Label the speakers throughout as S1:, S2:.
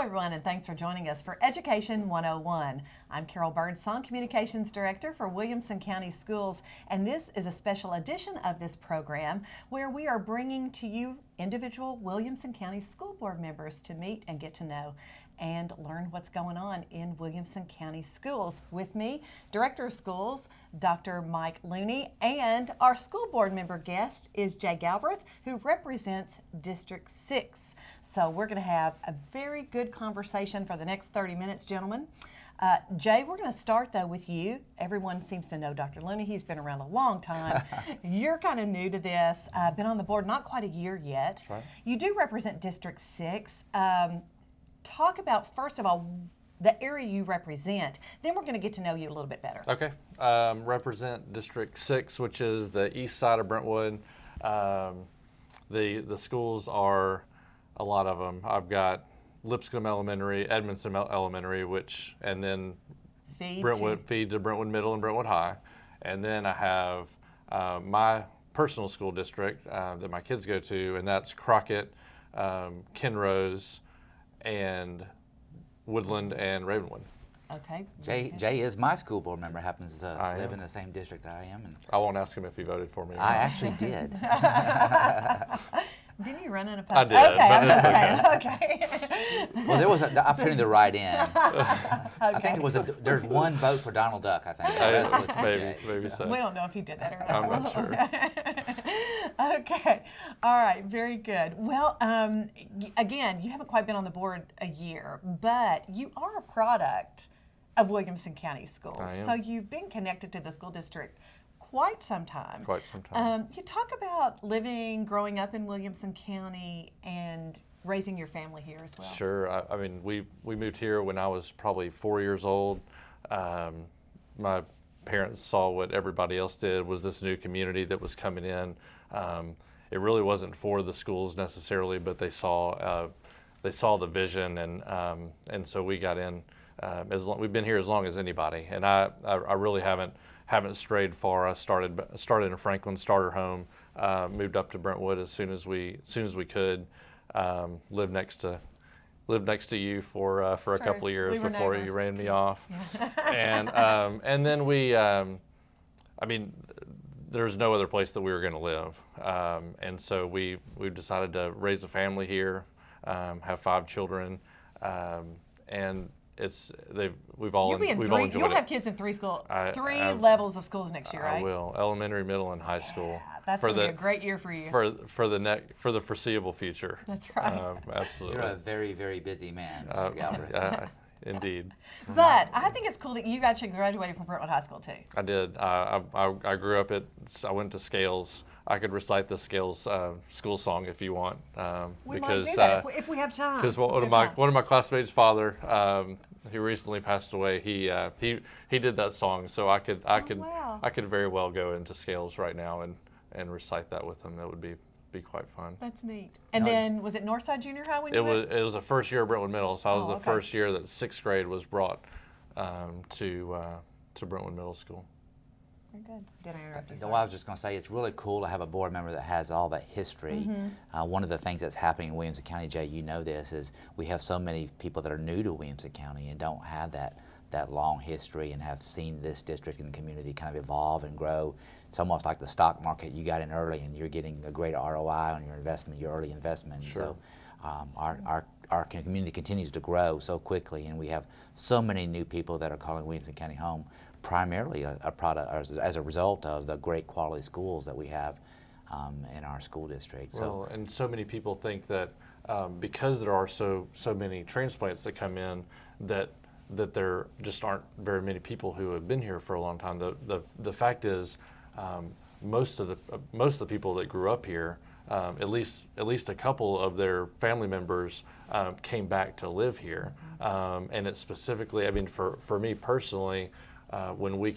S1: everyone, and thanks for joining us for Education 101. I'm Carol Birdsong, Communications Director for Williamson County Schools, and this is a special edition of this program where we are bringing to you individual Williamson County School Board members to meet and get to know and learn what's going on in Williamson County Schools. With me, Director of Schools, Dr. Mike Looney, and our school board member guest is Jay Galbreath, who represents District 6. So we're going to have a very good conversation for the next 30 minutes, gentlemen. Jay, we're going to start, though, with you. Everyone seems to know Dr. Looney. He's been around a long time. You're kind of new to this. Been on the board not quite a year yet.
S2: That's right.
S1: You do represent District 6. Talk about, first of all, the area you represent. Then we're going to get to know you a little bit better.
S2: Okay. Represent District 6, which is the east side of Brentwood. The schools are a lot of them. I've got Lipscomb Elementary, Edmondson Elementary, and then feed to Brentwood Middle and Brentwood High. And then I have my personal school district that my kids go to, and that's Crockett, Kenrose, and Woodland and Ravenwood.
S1: Okay.
S3: Jay is my school board member, happens to live in the same district I am. And
S2: I won't ask him if he voted for me.
S3: I actually did.
S1: Didn't you run in a post?
S2: I did.
S1: Okay, I'm just saying. Okay.
S3: Well, there was an opportunity to write in.
S1: Okay.
S3: I think there's one vote for Donald Duck, I think. The rest was for Jay,
S2: maybe so.
S1: We don't know if he did that or not.
S2: I'm not sure.
S1: Okay. All right. Very good. Well, again, you haven't quite been on the board a year, but you are a product of Williamson County Schools.
S2: I am.
S1: So you've been connected to the school district quite some time.
S2: Quite some time.
S1: You talk about growing up in Williamson County and raising your family here as well.
S2: Sure. I mean, we moved here when I was probably 4 years old. My parents saw what everybody else did, was this new community that was coming in. It really wasn't for the schools necessarily, but they saw the vision, and so we got in. We've been here as long as anybody, and I really haven't strayed far. I started in Franklin, starter home, moved up to Brentwood as soon as we could. Lived next to you for a couple of years before you ran me off, and then I mean, there's no other place that we were going to live, and so we've decided to raise a family here, have 5 children, and we've all enjoyed it.
S1: You'll have kids in 3 levels of schools next year, right?
S2: I will, elementary, middle, and high school.
S1: That's going to be a great year for you.
S2: For the foreseeable future.
S1: That's right.
S2: Absolutely.
S3: You're a very, very busy man, Mr. Galbreath.
S2: Indeed.
S1: But I think it's cool that you actually graduated from Brentwood High School too.
S2: I did. I grew up I went to Scales. I could recite the Scales school song if you want.
S1: We might do that if we have time.
S2: Because one of my classmates' father, who recently passed away, he did that song, so I could very well go into Scales right now and recite that with him. That would be quite fun.
S1: That's neat. And then was it Northside Junior High when you went?
S2: It was the first year of Brentwood Middle, so I was the first year that 6th grade was brought to Brentwood Middle School.
S1: Very good. Did I interrupt you?
S3: Well, I was just going to say, it's really cool to have a board member that has all that history. Mm-hmm. One of the things that's happening in Williamson County, Jay, you know this, is we have so many people that are new to Williamson County and don't have that long history and have seen this district and community kind of evolve and grow. It's almost like the stock market. You got in early and you're getting a great ROI on your investment, your early investment.
S2: Sure.
S3: So our community continues to grow so quickly, and we have so many new people that are calling Williamson County home, primarily a product as a result of the great quality schools that we have in our school district.
S2: Well, and so many people think that because there are so many transplants that come in, that there just aren't very many people who have been here for a long time. The fact is, most of the people that grew up here, at least a couple of their family members came back to live here, and it's specifically, I mean, for me personally, when we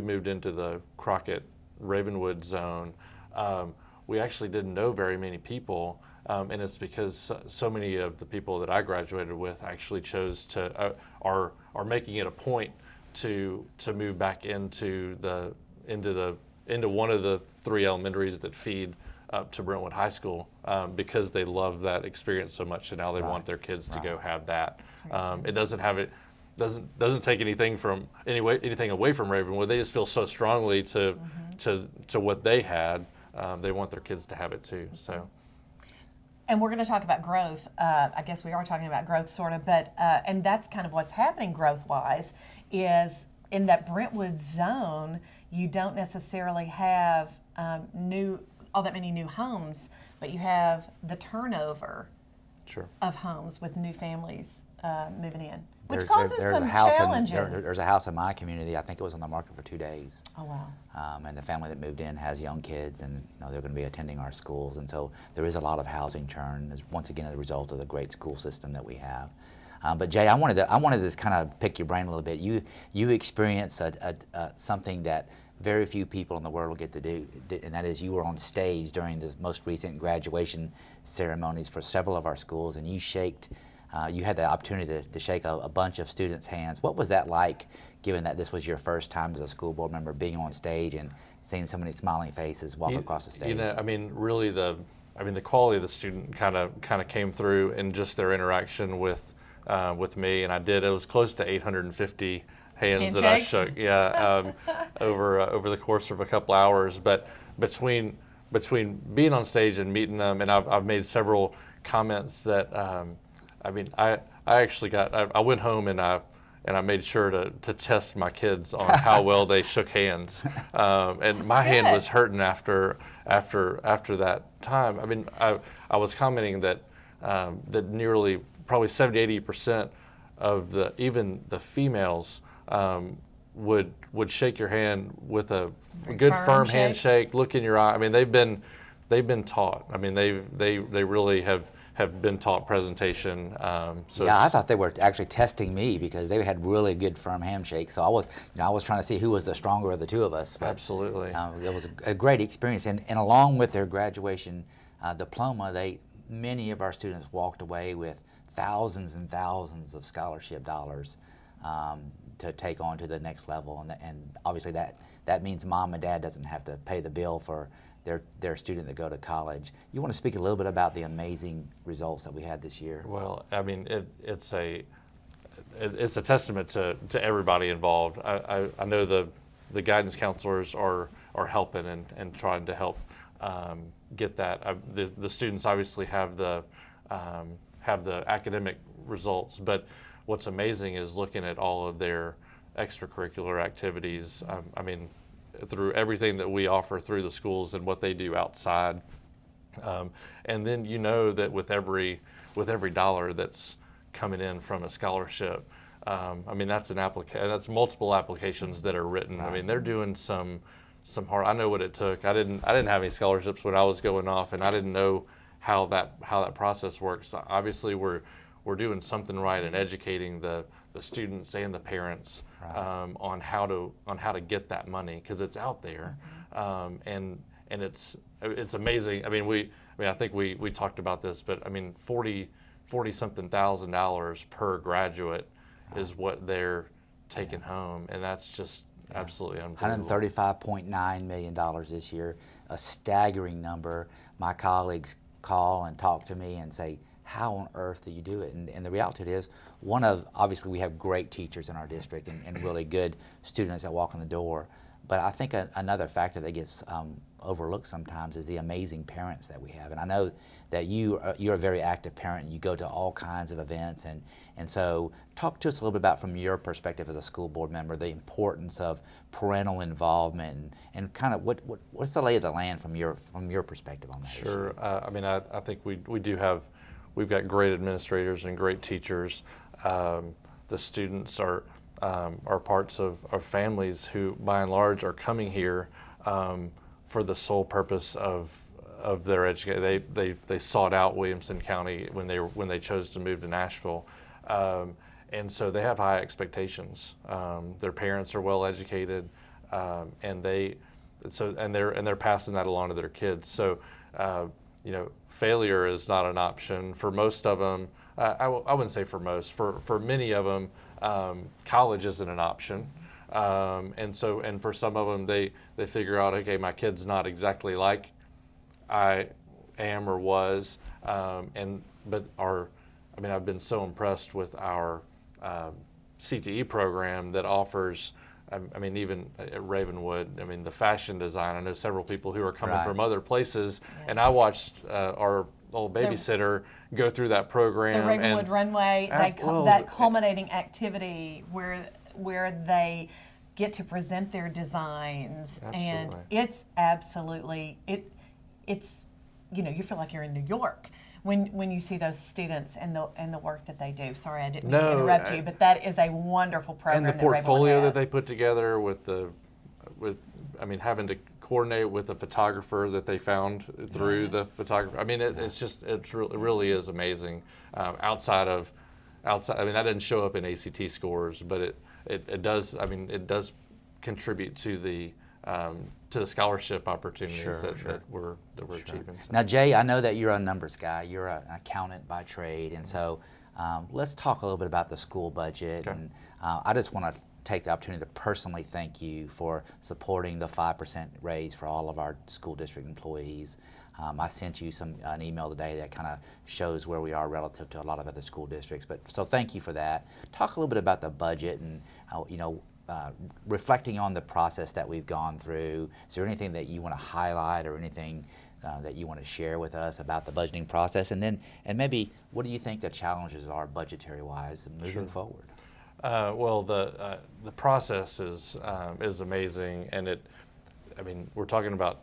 S2: moved into the Crockett Ravenwood zone, we actually didn't know very many people, and it's because so many of the people that I graduated with actually chose to are making it a point to move back into one of the 3 elementaries that feed up to Brentwood High School because they love that experience so much, and now they
S3: Right.
S2: want their kids to
S3: Right.
S2: go have that.
S1: That's very
S2: It doesn't have it. Doesn't take anything from anything away from Ravenwood. They just feel so strongly to what they had. They want their kids to have it too. So.
S1: And we're going to talk about growth. I guess we are talking about growth, sort of, but and that's kind of what's happening growth-wise. Is in that Brentwood zone, you don't necessarily have all that many new homes, but you have the turnover
S2: Sure.
S1: of homes with new families moving in, which
S3: There's
S1: causes some challenges.
S3: There's a house in my community. I think it was on the market for 2 days.
S1: Oh wow!
S3: And the family that moved in has young kids, and they're going to be attending our schools, and so there is a lot of housing churn. It's once again as a result of the great school system that we have. But Jay, I wanted to kind of pick your brain a little bit. You experienced something that very few people in the world will get to do, and that is you were on stage during the most recent graduation ceremonies for several of our schools, and you had the opportunity to shake a bunch of students' hands. What was that like, given that this was your first time as a school board member being on stage and seeing so many smiling faces walk across the stage?
S2: Really the quality of the student kind of came through in just their interaction with me, and it was close to 850 hands that I shook, over the course of a couple hours. But between being on stage and meeting them, and I've made several comments that I actually I went home and I made sure to test my kids on how well they shook hands, and my hand was hurting after that time. I was commenting that nearly probably 70-80% of even the females would shake your hand with a good firm handshake, look in your eye. They've been taught. They really have been taught presentation.
S3: I thought they were actually testing me because they had really good firm handshakes. So I was trying to see who was the stronger of the two of us. But,
S2: absolutely.
S3: It was a great experience, and along with their graduation diploma, many of our students walked away with thousands and thousands of scholarship dollars to take on to the next level, and obviously that means mom and dad doesn't have to pay the bill for their student to go to college. You want to speak a little bit about the amazing results that we had this year?
S2: Well, it's a testament to everybody involved. I know the guidance counselors are helping and trying to help get that. The students obviously have the academic results, but what's amazing is looking at all of their extracurricular activities. Through everything that we offer through the schools and what they do outside, and then that with every dollar that's coming in from a scholarship, that's multiple applications that are written. They're doing some hard. I know what it took. I didn't have any scholarships when I was going off, and I didn't know how that process works. Obviously, we're doing something right and educating the students and the parents on how to get that money, because it's out there, and it's amazing. I think we talked about this, but $40 something thousand per graduate is what they're taking home, and that's just absolutely unbelievable.
S3: $135.9 million this year, a staggering number. My colleagues call and talk to me and say, how on earth do you do it? And the reality is, obviously we have great teachers in our district and really good students that walk in the door, but I think another factor that gets overlooked sometimes is the amazing parents that we have. And I know that you're a very active parent, and you go to all kinds of events, and so talk to us a little bit about, from your perspective as a school board member, the importance of parental involvement and kind of what's the lay of the land from your perspective on that issue?
S2: Sure. I think we've got great administrators and great teachers. The students are parts of families who, by and large, are coming here for the sole purpose of their education. They sought out Williamson County when they chose to move to Nashville, and so they have high expectations. Their parents are well educated, and they're passing that along to their kids. So failure is not an option for most of them. I wouldn't say for most. For many of them, college isn't an option. And for some of them, they figure out, okay, my kid's not exactly like I am or was, but I've been so impressed with our CTE program that offers. Even at Ravenwood, the fashion design. I know several people who are coming
S3: Right.
S2: from other places, and I watched our old babysitter go through that program.
S1: The Ravenwood Runway, that culminating activity where they get to present their designs, and it's absolutely it's you feel like you're in New York when you see those students and the work that they do. Sorry, I didn't mean to interrupt you, but that is a wonderful program.
S2: And the portfolio that they put together having to coordinate with the photographer that they found through the photographer. It really is amazing. Outside, that didn't show up in ACT scores, but it does. It does contribute to the scholarship opportunities that we're achieving. So.
S3: Now, Jay, I know that you're a numbers guy. You're an accountant by trade, and so let's talk a little bit about the school budget.
S2: Okay.
S3: And I just want to take the opportunity to personally thank you for supporting the 5% raise for all of our school district employees. I sent you an email today that kind of shows where we are relative to a lot of other school districts. So thank you for that. Talk a little bit about the budget and reflecting on the process that we've gone through. Is there anything that you want to highlight or anything that you want to share with us about the budgeting process? And maybe what do you think the challenges are budgetary-wise moving forward?
S2: The process is amazing, and we're talking about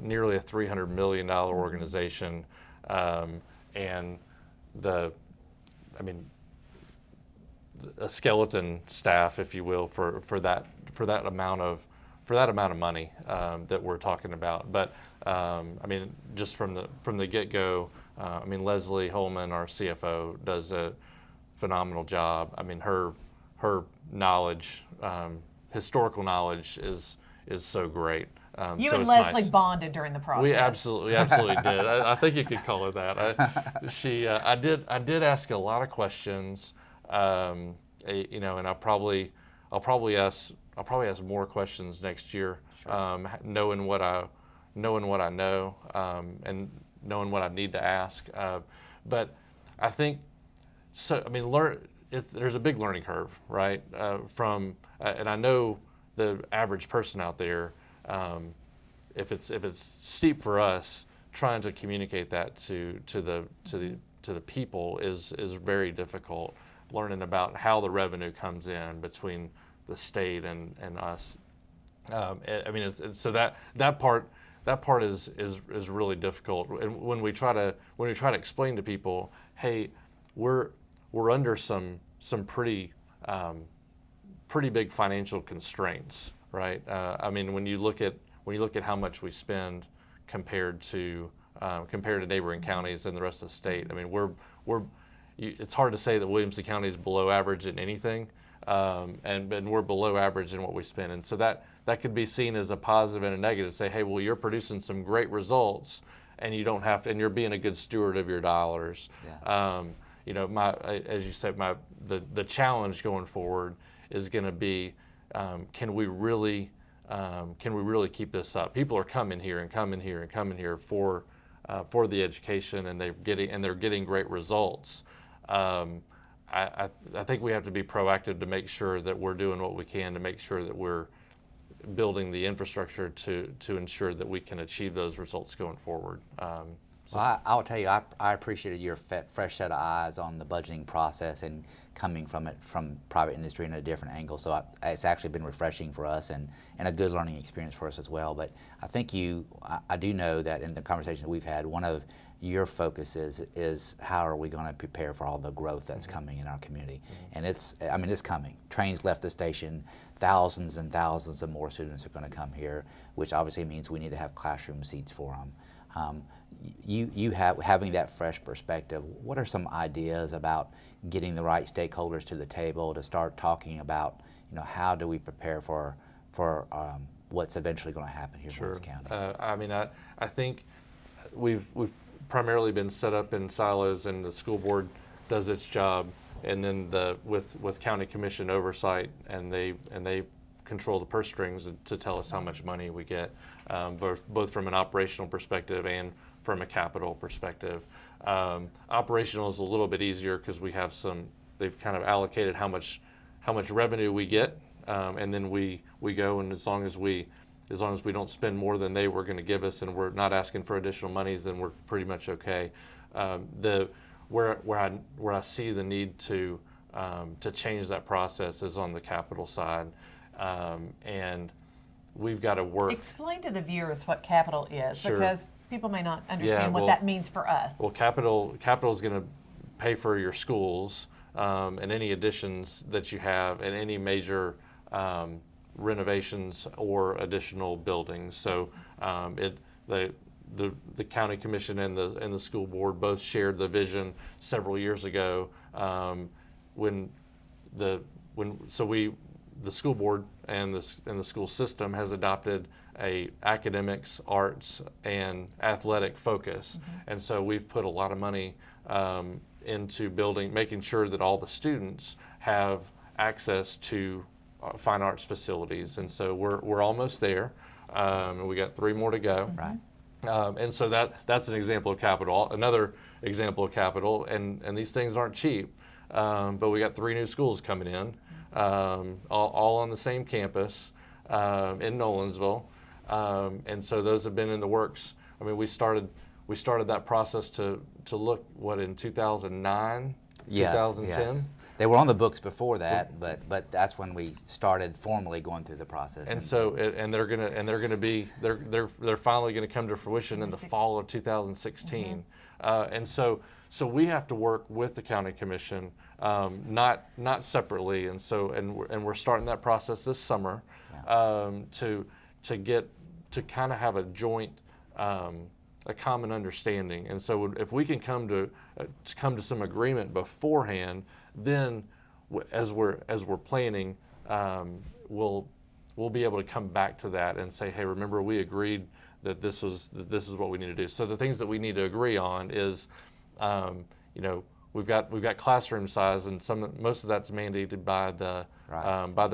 S2: nearly a $300 million organization, and a skeleton staff, if you will, for that amount of money that we're talking about. But just from the get-go, Leslie Holman, our CFO, does a phenomenal job. Her knowledge, historical knowledge, is so great.
S1: You and Leslie bonded during the process.
S2: We absolutely did. I think you could call her that. I did ask a lot of questions, and I'll probably ask more questions next year, knowing what I know, and knowing what I need to ask. But I think so. There's a big learning curve, right? And I know the average person out there, if it's steep for us, trying to communicate that to the people is very difficult. Learning about how the revenue comes in between the state and us. So that part is really difficult. And when we try to explain to people, hey, we're under some pretty big financial constraints, right? When you look at how much we spend compared to neighboring counties and the rest of the state, it's hard to say that Williamson County is below average in anything, and we're below average in what we spend. And so that could be seen as a positive and a negative. Say, hey, well, you're producing some great results, and you don't have to, and you're being a good steward of your dollars. Yeah. As you said, the challenge going forward is going to be, can we really keep this up? People are coming here for the education, and they're getting great results. I think we have to be proactive to make sure that we're doing what we can to make sure that we're building the infrastructure to ensure that we can achieve those results going forward.
S3: Well, I will tell you, I appreciated your fresh set of eyes on the budgeting process and coming from it from private industry in a different angle. So it's actually been refreshing for us and a good learning experience for us as well. But I think I do know that in the conversation that we've had, one of your focuses is how are we going to prepare for all the growth that's coming in our community. And it's coming. Trains left the station. Thousands and thousands of more students are going to come here, which obviously means we need to have classroom seats for them. Having that fresh perspective, what are some ideas about getting the right stakeholders to the table to start talking about, how do we prepare for what's eventually going to happen here in Williamson County?
S2: I think we've primarily been set up in silos, and the school board does its job, and then with county commission oversight, and they control the purse strings to tell us how much money we get, both from an operational perspective and from a capital perspective. Operational is a little bit easier because we have they've kind of allocated how much revenue we get, and then we go, and as long as we don't spend more than they were going to give us, and we're not asking for additional monies, then we're pretty much okay. Where I see the need to change that process is on the capital side, and we've got to work.
S1: Explain to the viewers what capital is,
S2: Sure.
S1: because people may not understand what
S2: well,
S1: that means for us.
S2: Well, capital is going to pay for your schools and any additions that you have, and any major renovations or additional buildings. So the county commission and the school board both shared the vision several years ago when the school board and the school system has adopted a academics, arts, and athletic focus. And so we've put a lot of money into making sure that all the students have access to fine arts facilities. And so we're almost there, and we got 3 more to go.
S3: Right.
S2: And so that's an example of capital. Another example of capital, and these things aren't cheap, but we got 3 new schools coming in, all on the same campus in Nolensville, and so those have been in the works. I mean, we started that process to look in 2009,
S3: Yes,
S2: 2010.
S3: yes. They were on the books before that, but that's when we started formally going through the process.
S2: And so they're finally going to come to fruition in the fall of 2016. And so we have to work with the county commission, not separately. And we're starting that process this summer to kind of have a joint, a common understanding. And so if we can come to some agreement beforehand, then as we're planning, we'll be able to come back to that and say, hey, remember we agreed that this is what we need to do. So the things that we need to agree on is, we've got classroom size, and most of that's mandated by the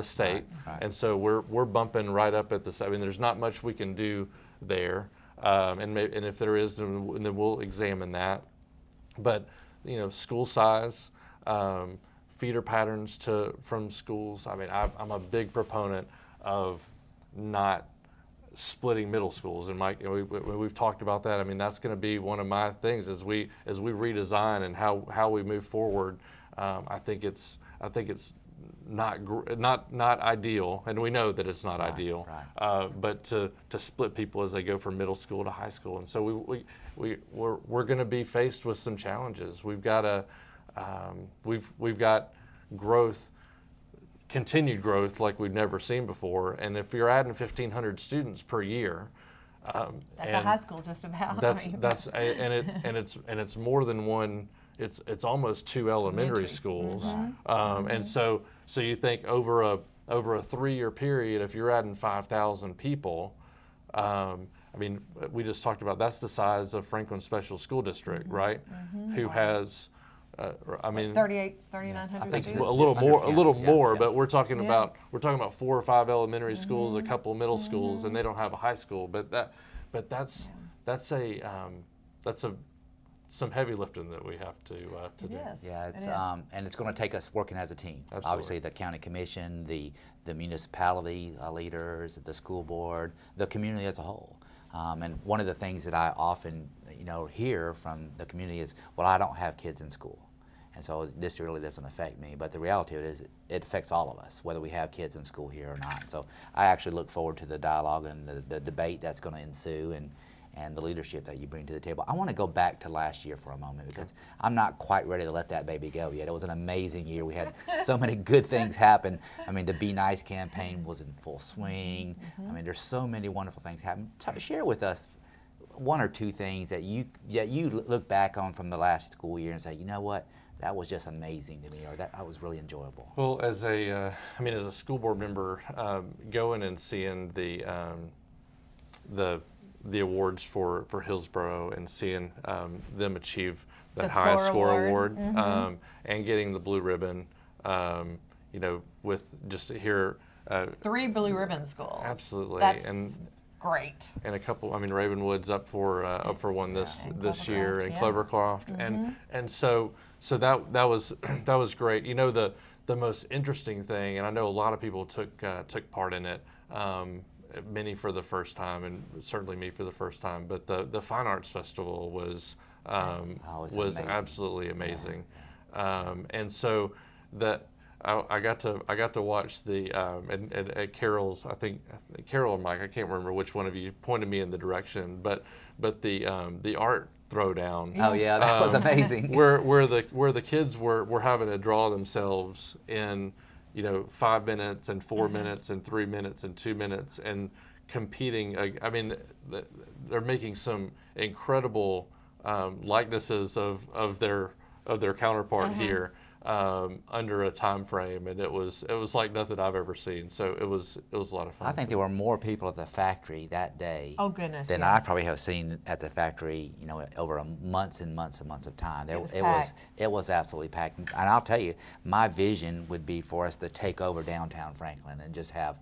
S2: state.
S3: Right.
S2: And so we're bumping right up at the. I mean, there's not much we can do there, and if there is, then we'll examine that. But school size, feeder patterns from schools. I mean, I'm a big proponent of not splitting middle schools, and Mike, we've talked about that. I mean, that's going to be one of my things as we redesign and how we move forward. I think it's not ideal, and we know that it's not ideal.
S3: Right.
S2: But to split people as they go from middle school to high school, and so we're going to be faced with some challenges. We've got growth, continued growth like we've never seen before, and if you're adding 1,500 students per year,
S1: that's a high school just about.
S2: It's more than one. It's almost 2 elementary schools, and so you think over a 3-year period, if you're adding 5,000 people, I mean, we just talked about that's the size of Franklin Special School District, right? Who has,
S1: 3,900
S2: a little more, but we're talking about 4 or 5 elementary schools, a couple middle schools, and they don't have a high school. But that's some heavy lifting that we have to do.
S1: Yes.
S3: Yeah, and it's going to take us working as a team.
S2: Absolutely.
S3: Obviously, the county commission, the municipality leaders, the school board, the community as a whole. And one of the things that I often hear from the community is, well, I don't have kids in school, and so this really doesn't affect me. But the reality of it is, it affects all of us, whether we have kids in school here or not. So I actually look forward to the dialogue and the debate that's going to ensue, and the leadership that you bring to the table. I want to go back to last year for a moment, because I'm not quite ready to let that baby go yet. It was an amazing year. We had so many good things happen. I mean, the Be Nice campaign was in full swing. I mean, there's so many wonderful things happening. Share with us 1 or 2 things that you look back on from the last school year and say, you know what, that was just amazing to me, or that was really enjoyable.
S2: Well, as a school board member, going and seeing the awards for Hillsborough and seeing them achieve that high score award, and getting the blue ribbon, with just here
S1: 3 Blue Ribbon schools.
S2: Absolutely.
S1: That's
S2: and
S1: great.
S2: and a couple. I mean, Ravenwood's up for one this
S1: and
S2: this year,
S1: Clovercroft,
S2: and
S1: yeah.
S2: Clovercroft, and so that was great. You know, the most interesting thing, and I know a lot of people took part in it. Many for the first time, and certainly me for the first time. But the Fine Arts Festival was was
S3: amazing.
S2: absolutely amazing, and so that. I got to watch the and at Carol's, I think Carol and Mike, I can't remember which one of you pointed me in the direction, but the art throwdown.
S3: Oh yeah, that was amazing.
S2: where the kids were having to draw themselves in, 5 minutes and 4 minutes and 3 minutes and 2 minutes and competing. I mean, they're making some incredible likenesses of their counterpart here. Under a time frame, and it was like nothing I've ever seen. So it was a lot of fun.
S3: I think there were more people at the factory that day
S1: Oh goodness.
S3: than
S1: yes.
S3: I probably have seen at the factory, over months and months and months of time.
S1: It was packed.
S3: Absolutely packed. And I'll tell you, my vision would be for us to take over downtown Franklin and just have,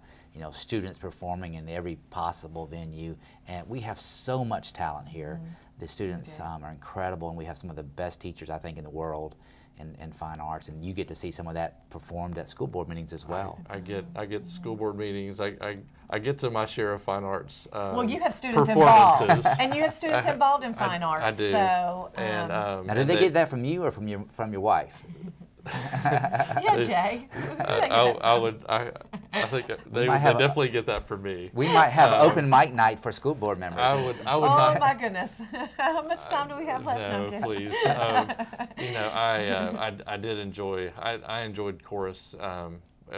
S3: students performing in every possible venue. And we have so much talent here. The students are incredible, and we have some of the best teachers, I think, in the world. And fine arts, and you get to see some of that performed at school board meetings as well.
S2: I get school board meetings. I get to my share of fine arts.
S1: Well, you have students involved,
S2: performances.
S1: and you have students involved in fine arts.
S2: I do.
S1: So,
S2: And
S3: Now, did they get that from you or from your wife?
S1: yeah, Jay.
S2: I think they
S3: might have
S2: definitely get that from me.
S3: We might have open mic night for school board members.
S2: I would
S1: Oh
S2: not.
S1: my goodness! How much time do we have left?
S2: No,
S1: okay.
S2: please. I did enjoy. I enjoyed chorus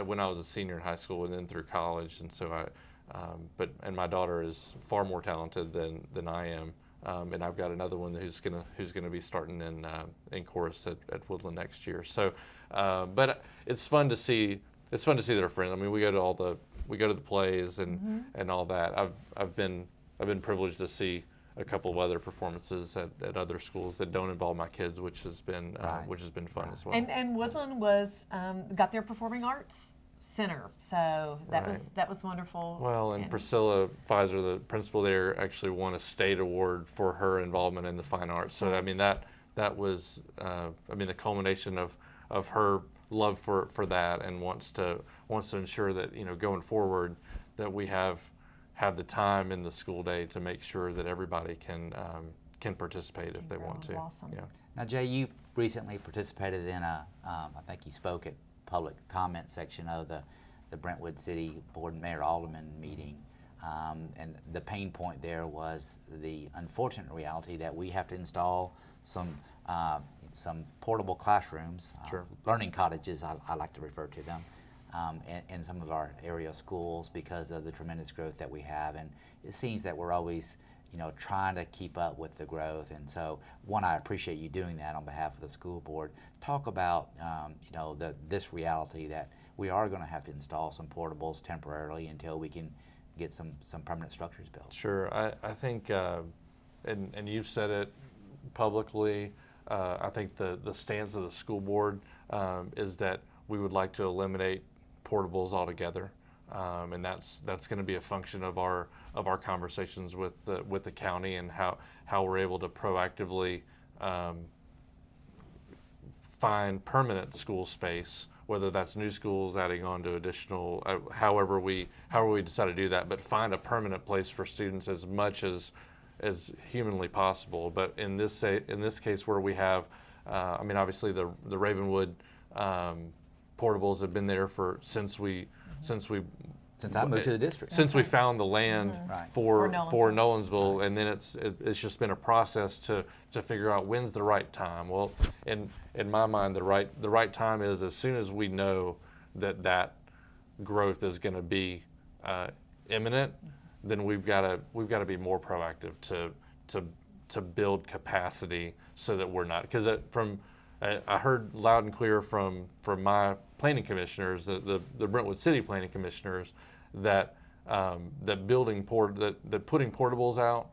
S2: when I was a senior in high school and then through college, and so and my daughter is far more talented than I am, and I've got another one who's gonna be starting in chorus at Woodland next year. So, but it's fun to see. It's fun to see their friends. I mean, we go to the plays and all that. I've been privileged to see a couple of other performances at other schools that don't involve my kids, which has been fun as well.
S1: And Woodland was got their performing arts center, so that was wonderful.
S2: Well, and Priscilla Pfizer, the principal there, actually won a state award for her involvement in the fine arts. So I mean that was the culmination of her love for that, and wants to ensure that going forward that we have the time in the school day to make sure that everybody can participate if they want to.
S1: Awesome.
S2: Yeah.
S3: Now, Jay, you recently participated in I think you spoke at public comment section of the Brentwood City Board Mayor Alderman meeting, and the pain point there was the unfortunate reality that we have to install some portable classrooms,
S2: Sure.
S3: learning cottages, I like to refer to them, in some of our area schools because of the tremendous growth that we have. And it seems that we're always, trying to keep up with the growth. And so, I appreciate you doing that on behalf of the school board. Talk about, this reality that we are going to have to install some portables temporarily until we can get some permanent structures built.
S2: Sure. I think, and you've said it publicly, I think the stance of the school board is that we would like to eliminate portables altogether, and that's going to be a function of our conversations with the county and how we're able to proactively find permanent school space, whether that's new schools adding on to additional, however we decide to do that, but find a permanent place for students as much as humanly possible. But in this case where we have, obviously the Ravenwood portables have been there since
S3: I moved to the district.
S2: Since we found the land
S3: Right.
S2: for
S1: Nolensville.
S2: Nolensville, and then it's just been a process to figure out when's the right time. Well, in my mind, the right time is as soon as we know that growth is going to be imminent, then we've got to be more proactive to build capacity so that we're not, because I heard loud and clear from my planning commissioners, the Brentwood City planning commissioners, that putting portables out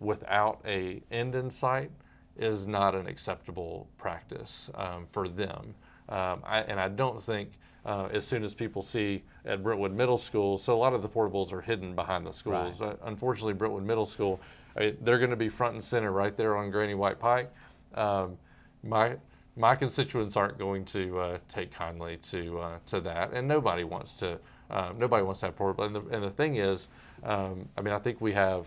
S2: without a end in sight is not an acceptable practice for them. I don't think as soon as people see at Brentwood Middle School. So a lot of the portables are hidden behind the schools.
S3: Right.
S2: Unfortunately, Brentwood Middle School, they're going to be front and center right there on Granny White Pike. My constituents aren't going to take kindly to that, and nobody wants to have portable. And the thing is, I mean, I think we have,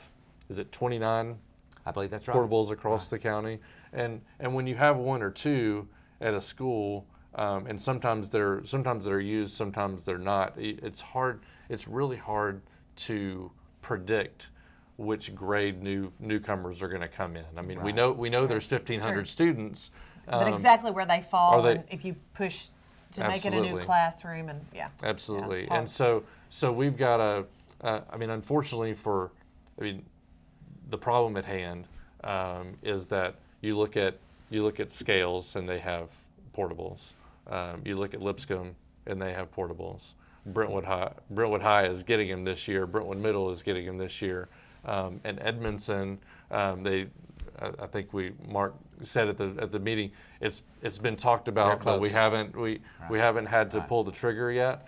S2: is it 29?
S3: I believe that's right.
S2: Portables across the county, and when you have one or two at a school, and sometimes they're used, sometimes they're not. It's really hard to predict which grade newcomers are going to come in. I mean,
S3: Right.
S2: we know there's 1,500 students,
S1: But exactly where they fall,
S2: they-
S1: and if you push to make it a new
S2: Absolutely.
S1: classroom, and
S2: Absolutely.
S1: Yeah,
S2: And so we've got I mean, unfortunately the problem at hand is that you look at Scales and they have portables. You look at Lipscomb and they have portables. Brentwood High is getting them this year. Brentwood Middle is getting them this year. And Edmondson, I think Mark said at the meeting, it's been talked about, but we haven't had to pull the trigger yet.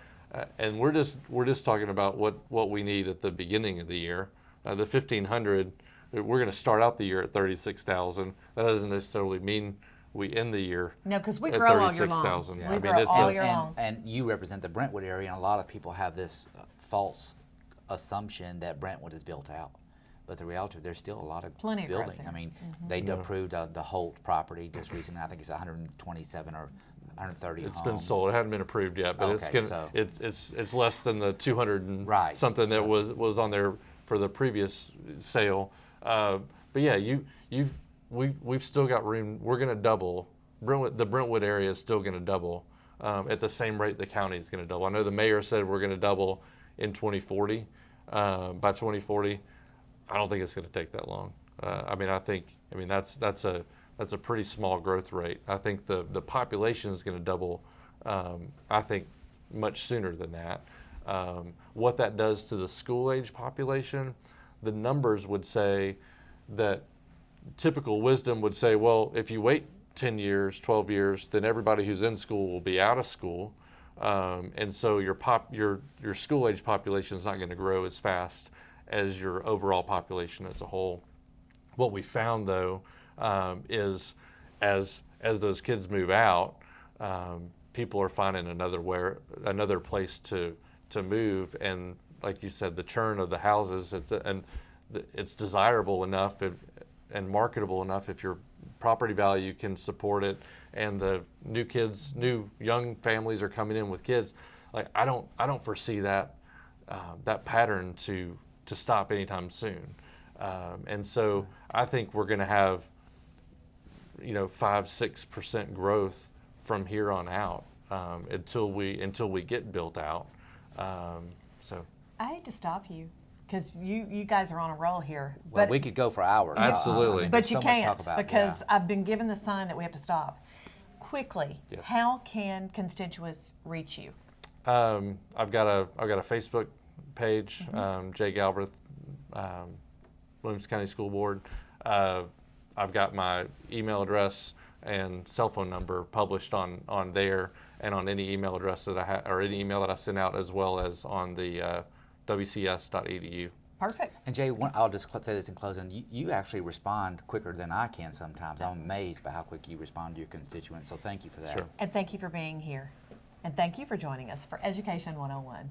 S2: And we're just talking about what we need at the beginning of the year. The 1,500, we're going to start out the year at 36,000. That doesn't necessarily mean we end the year.
S1: No, because we
S2: at
S1: grow all year long.
S2: 36,000.
S1: We
S2: I mean,
S1: grow
S2: it's
S1: all
S2: a-
S1: year long.
S3: And you represent the Brentwood area, and a lot of people have this false assumption that Brentwood is built out. But the reality, there's still a lot of
S1: Plenty of growth
S3: building.
S1: there.
S3: I mean, they approved the Holt property just recently. I think it's 127 or 130
S2: It's
S3: homes.
S2: been sold. It hadn't been approved yet, but
S3: Okay, so-
S2: it's less than the 200 and
S3: Right,
S2: something that
S3: so-
S2: was on there for the previous sale. But yeah, we've still got room. We're going to double. The Brentwood area is still going to double at the same rate the county is going to double. I know the mayor said we're going to double in 2040. By 2040, I don't think it's going to take that long. I mean that's a pretty small growth rate. I think the population is going to double. I think much sooner than that. What that does to the school age population, the numbers would say that typical wisdom would say, well, if you wait 10 years, 12 years, then everybody who's in school will be out of school. And so your school age population is not going to grow as fast as your overall population as a whole. What we found though is as those kids move out, people are finding another place to move, and like you said, the churn of the houses, it's desirable enough and marketable enough if your property value can support it, and the new young families are coming in with kids. Like I don't foresee that pattern to stop anytime soon, and so I think we're going to have 5-6% growth from here on out until we get built out. So
S1: I hate to stop you because you guys are on a roll here.
S3: Well,
S1: but
S3: we could go for hours.
S2: Absolutely.
S1: but
S3: there's
S1: you
S3: so much to
S1: can't
S3: talk about,
S1: because
S3: yeah.
S1: I've been given the sign that we have to stop. Quickly,
S2: Yes.
S1: how can constituents reach you?
S2: I've got a Facebook page, Jay Galbreath, Williamson County School Board. I've got my email address and cell phone number published on there, and on any email address that I have, or any email that I send out, as well as on the wcs.edu.
S1: Perfect.
S3: And Jay, I'll just say this in closing. You actually respond quicker than I can sometimes. I'm amazed by how quick you respond to your constituents, so thank you for that.
S2: Sure.
S1: And thank you for being here. And thank you for joining us for Education 101.